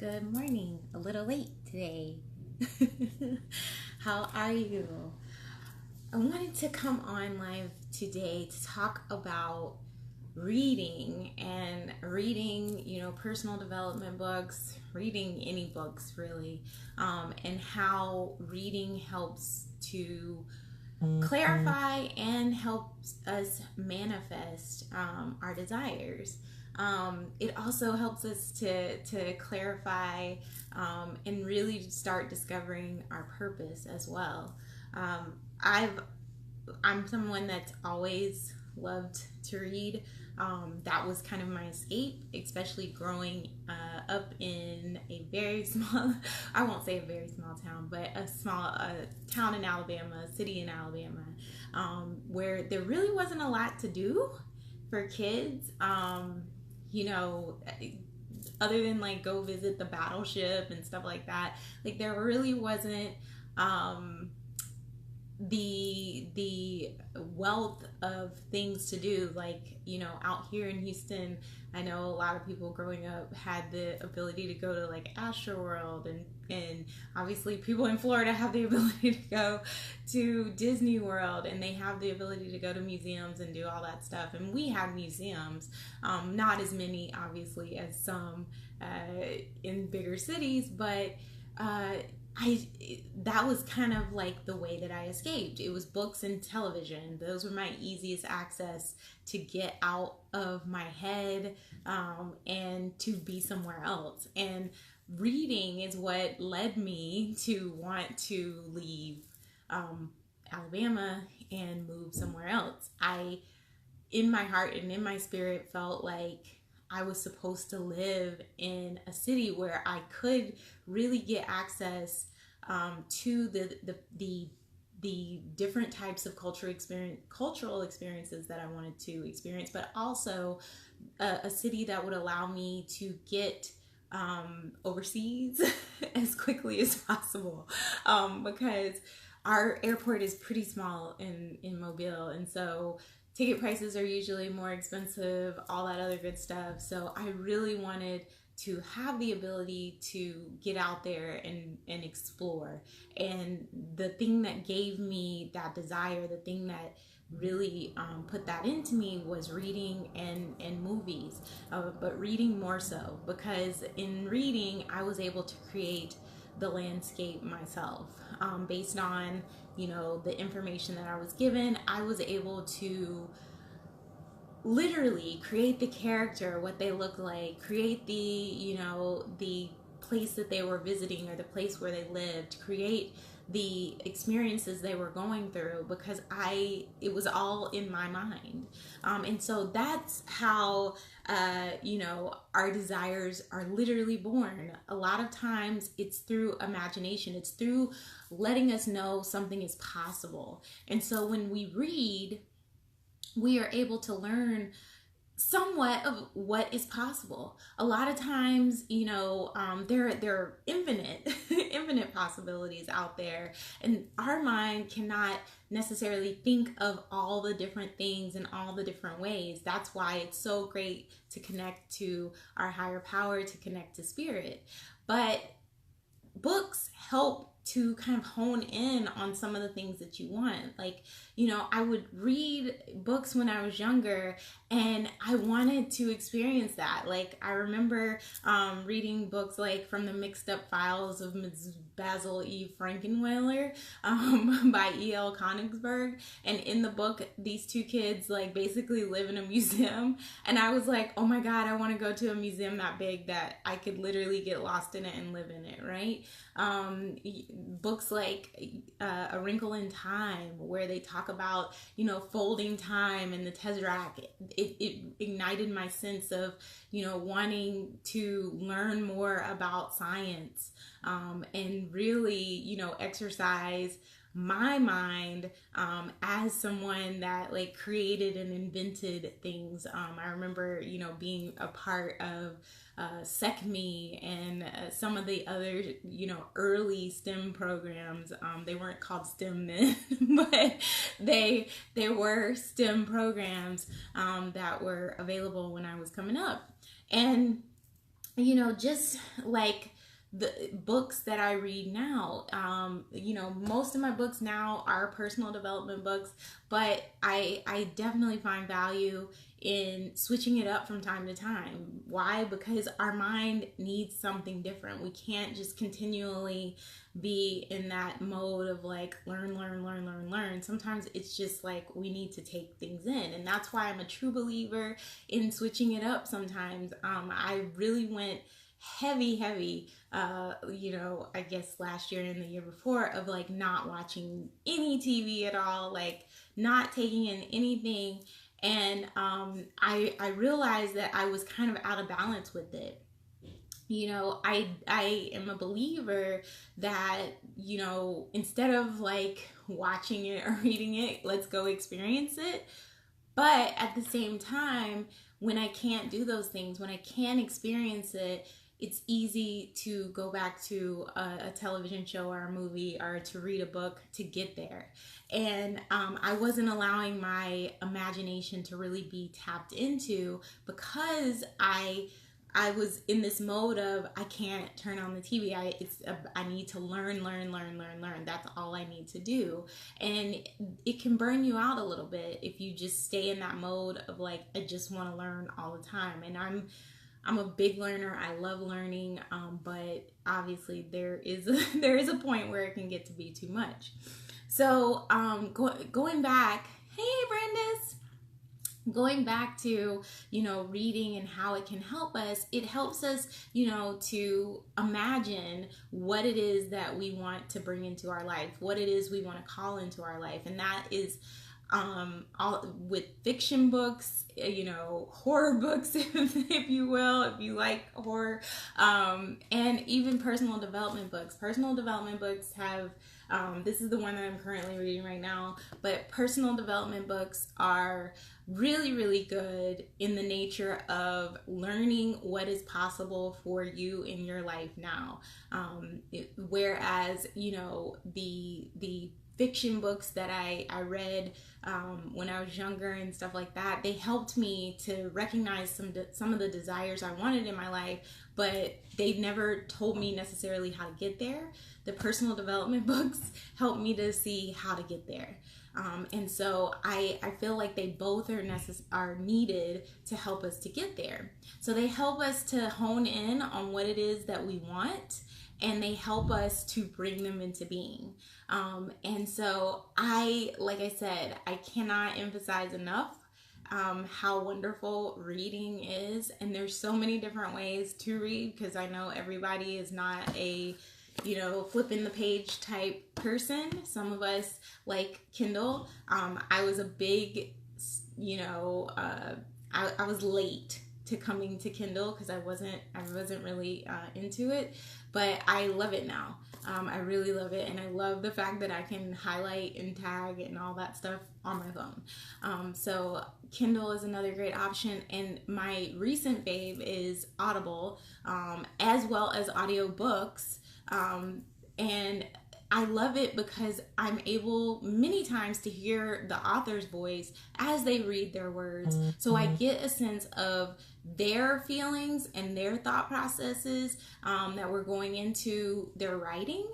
Good morning. A little late today. How are you? I wanted to come on live today to talk about reading and reading, personal development books, reading any books really, and how reading helps to clarify and helps us manifest our desires. It also helps us to clarify and really start discovering our purpose as well. I'm someone that's always loved to read. That was kind of my escape, especially growing up in a very small, I won't say a very small town, but a small town in Alabama, a city in Alabama, where there really wasn't a lot to do for kids. Other than like go visit the battleship and stuff like that, like there really wasn't the wealth of things to do. Like, out here in Houston, I know a lot of people growing up had the ability to go to like Astroworld, and obviously people in Florida have the ability to go to Disney World, and they have the ability to go to museums and do all that stuff. And we have museums, not as many obviously as some in bigger cities, but that was kind of like the way that I escaped. It was books and television. Those were my easiest access to get out of my head and to be somewhere else. And reading is what led me to want to leave Alabama and move somewhere else. I, in my heart and in my spirit, felt like I was supposed to live in a city where I could really get access to the different types of cultural experiences that I wanted to experience, but also a city that would allow me to get overseas as quickly as possible, because our airport is pretty small in Mobile, and so ticket prices are usually more expensive, all that other good stuff. So I really wanted to have the ability to get out there and explore. And the thing that gave me that desire, the thing that really put that into me was reading and movies, but reading more so, because in reading I was able to create the landscape myself, based on the information that I was given. I was able to literally create the character, what they look like, create the place that they were visiting or the place where they lived, create the experiences they were going through, because it was all in my mind. And so that's how our desires are literally born. A lot of times it's through imagination. It's through letting us know something is possible. And so when we read, we are able to learn somewhat of what is possible. A lot of times, there are infinite possibilities out there, and our mind cannot necessarily think of all the different things in all the different ways. That's why it's so great to connect to our higher power, to connect to spirit. But books help to kind of hone in on some of the things that you want. Like, I would read books when I was younger, and I wanted to experience that. Like, I remember reading books like From the Mixed Up Files of Ms. Basil E. Frankenweiler by E.L. Konigsberg. And in the book, these two kids like basically live in a museum. And I was like, oh my God, I want to go to a museum that big that I could literally get lost in it and live in it, right? Books like A Wrinkle in Time, where they talk about, folding time and the Tesseract. It ignited my sense of, wanting to learn more about science, and really, exercise my mind as someone that like created and invented things. I remember, being a part of SECME and some of the other, early STEM programs. They weren't called STEM then, but they were STEM programs that were available when I was coming up. And just like the books that I read now. Most of my books now are personal development books, but I definitely find value in switching it up from time to time. Why? Because our mind needs something different. We can't just continually be in that mode of like learn, learn, learn, learn, learn. Sometimes it's just like we need to take things in, and that's why I'm a true believer in switching it up sometimes. I really went heavy, I guess last year and the year before, of like not watching any TV at all, like not taking in anything. And I realized that I was kind of out of balance with it. I am a believer that, instead of like watching it or reading it, let's go experience it. But at the same time, when I can't do those things, when I can't experience it, it's easy to go back to a television show or a movie or to read a book to get there. And I wasn't allowing my imagination to really be tapped into, because I was in this mode of I can't turn on the TV. I need to learn. That's all I need to do. And it can burn you out a little bit if you just stay in that mode of like, I just want to learn all the time. And I'm a big learner. I love learning, but obviously there is a point where it can get to be too much. So going back, hey Brandis. Going back to, reading and how it can help us, it helps us, to imagine what it is that we want to bring into our life, what it is we want to call into our life. And that is all with fiction books, horror books, if you will, if you like horror, and even personal development books. Personal development books have, this is the one that I'm currently reading right now, but personal development books are really, really good in the nature of learning what is possible for you in your life now. Whereas, the fiction books that I read when I was younger and stuff like that, they helped me to recognize some of the desires I wanted in my life, but they've never told me necessarily how to get there. The personal development books helped me to see how to get there. And so I feel like they both are needed to help us to get there. So they help us to hone in on what it is that we want, and they help us to bring them into being. And so like I said, I cannot emphasize enough how wonderful reading is. And there's so many different ways to read, because I know everybody is not a flipping the page type person. Some of us like Kindle. I was a big, I was late to coming to Kindle because I wasn't really into it, but I love it now. I really love it, and I love the fact that I can highlight and tag and all that stuff on my phone. So Kindle is another great option, and my recent fave is Audible, as well as audiobooks. And I love it because I'm able many times to hear the author's voice as they read their words. So I get a sense of their feelings and their thought processes that were going into their writing,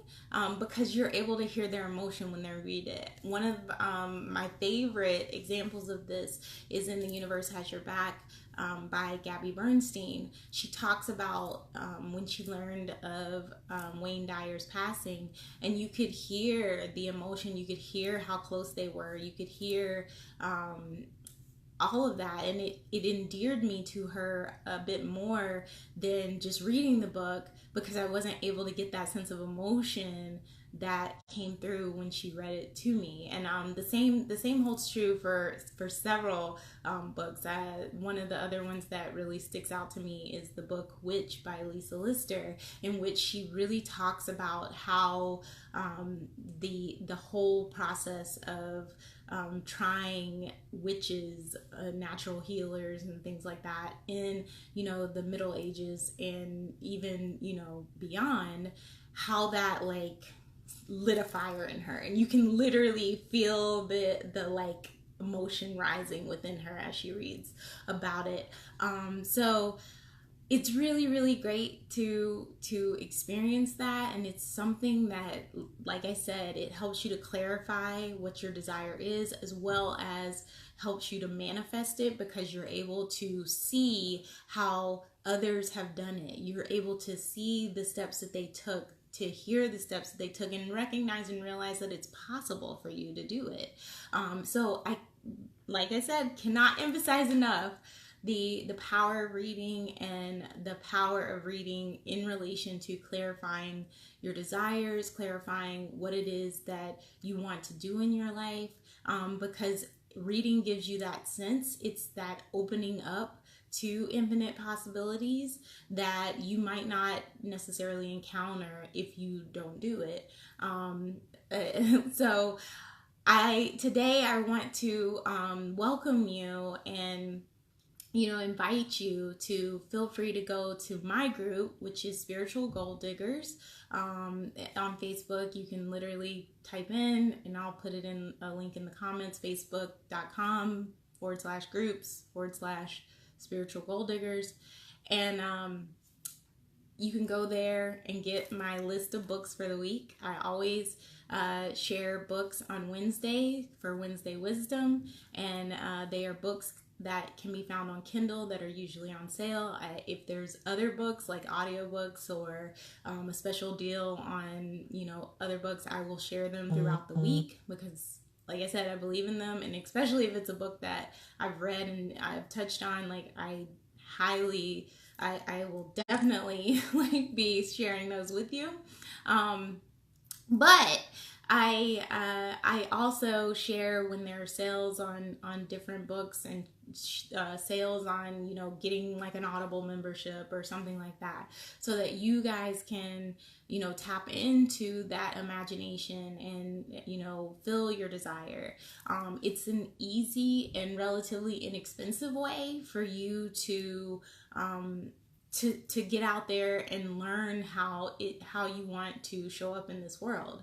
because you're able to hear their emotion when they read it. One of my favorite examples of this is in The Universe Has Your Back, by Gabby Bernstein. She talks about when she learned of Wayne Dyer's passing, and you could hear the emotion, you could hear how close they were, you could hear all of that, and it endeared me to her a bit more than just reading the book, because I wasn't able to get that sense of emotion that came through when she read it to me. And the same holds true for several books. One of the other ones that really sticks out to me is the book Witch by Lisa Lister, in which she really talks about how the whole process of trying witches, natural healers and things like that in the Middle Ages and even beyond, how that like lit a fire in her, and you can literally feel the like emotion rising within her as she reads about it. So it's really, really great to experience that. And it's something that, like I said, it helps you to clarify what your desire is, as well as helps you to manifest it, because you're able to see how others have done it. You're able to see the steps that they took, to hear the steps that they took, and recognize and realize that it's possible for you to do it. So I, like I said, cannot emphasize enough the power of reading, and the power of reading in relation to clarifying your desires, clarifying what it is that you want to do in your life, because reading gives you that sense. It's that opening up to infinite possibilities that you might not necessarily encounter if you don't do it. So today I want to welcome you, and invite you to feel free to go to my group, which is Spiritual Gold Diggers. On Facebook, you can literally type in, and I'll put it in a link in the comments, facebook.com/groups/Spiritual Gold Diggers. And you can go there and get my list of books for the week. I always share books on Wednesday for Wednesday Wisdom, and they are books that can be found on Kindle that are usually on sale. If there's other books like audiobooks, or a special deal on other books, I will share them throughout the week, because like I said, I believe in them. And especially if it's a book that I've read and I've touched on, like I will definitely be sharing those with you. But I also share when there are sales on different books, and sales on getting like an Audible membership or something like that, so that you guys can tap into that imagination and fill your desire. It's an easy and relatively inexpensive way for you to get out there and learn how you want to show up in this world,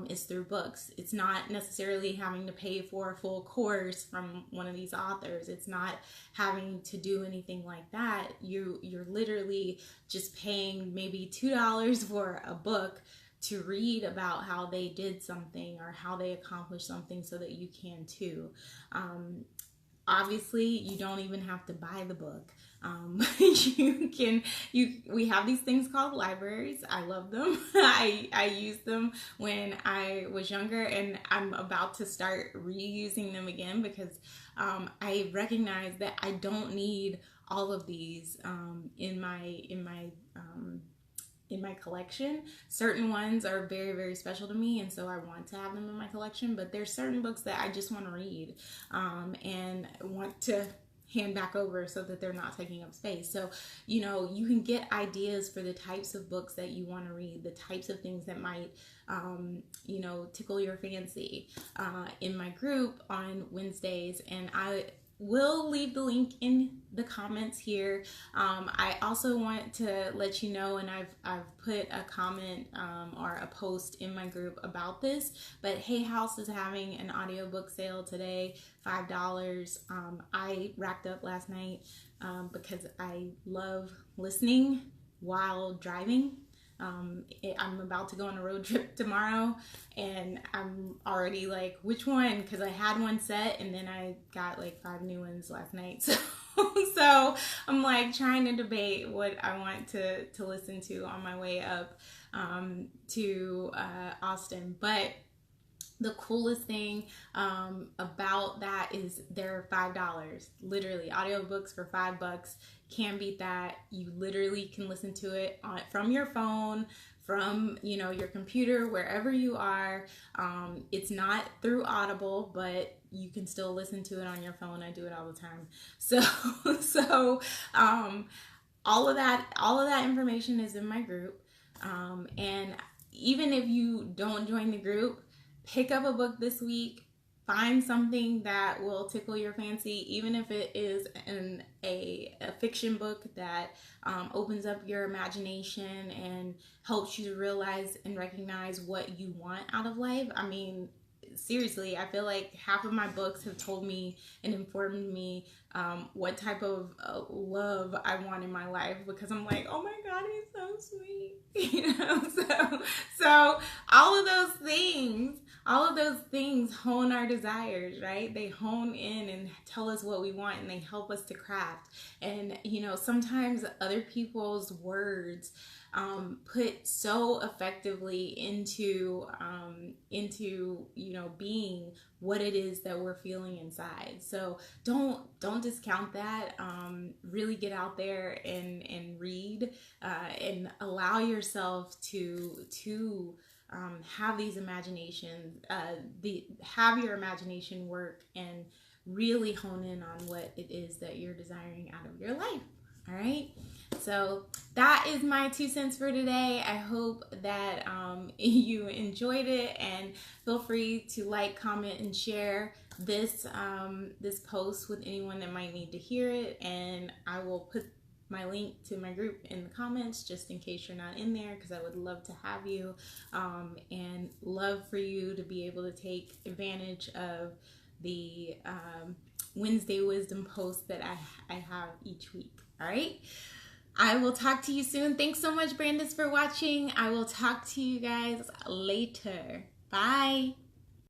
is through books. It's not necessarily having to pay for a full course from one of these authors. It's not having to do anything like that. You're literally just paying maybe $2 for a book to read about how they did something or how they accomplished something, so that you can too. Obviously, you don't even have to buy the book. We have these things called libraries. I love them. I used them when I was younger, and I'm about to start reusing them again, because I recognize that I don't need all of these in my collection. Certain ones are very, very special to me, and so I want to have them in my collection. But there's certain books that I just want to read and want to hand back over, so that they're not taking up space. So you can get ideas for the types of books that you want to read, the types of things that might tickle your fancy, in my group on Wednesdays. And I will leave the link in the comments here. I also want to let you know, and I've put a comment or a post in my group about this, but Hay House is having an audiobook sale today, $5. I racked up last night because I love listening while driving. I'm about to go on a road trip tomorrow, and I'm already like, which one? Because I had one set, and then I got like 5 new ones last night. So I'm like trying to debate what I want to listen to on my way up to Austin. But the coolest thing about that is they're $5. Literally, audiobooks for $5. Can't beat that. You literally can listen to it from your phone, from your computer, wherever you are. It's not through Audible, but you can still listen to it on your phone. I do it all the time. So all of that information is in my group. And even if you don't join the group, pick up a book this week. Find something that will tickle your fancy, even if it is a fiction book that opens up your imagination and helps you to realize and recognize what you want out of life. I mean, seriously, I feel like half of my books have told me and informed me what type of love I want in my life, because I'm like, oh my God, he's so sweet. So all of those things hone our desires, right? They hone in and tell us what we want, and they help us to craft. And sometimes other people's words put so effectively into being what it is that we're feeling inside. So don't discount that. Really get out there and read, and allow yourself to have these imaginations, have your imagination work, and really hone in on what it is that you're desiring out of your life. All right. So that is my 2 cents for today. I hope that you enjoyed it, and feel free to like, comment, and share this post with anyone that might need to hear it. And I will put my link to my group in the comments, just in case you're not in there, because I would love to have you, and love for you to be able to take advantage of the Wednesday wisdom posts that I have each week. All right. I will talk to you soon. Thanks so much, Brandis, for watching. I will talk to you guys later. Bye.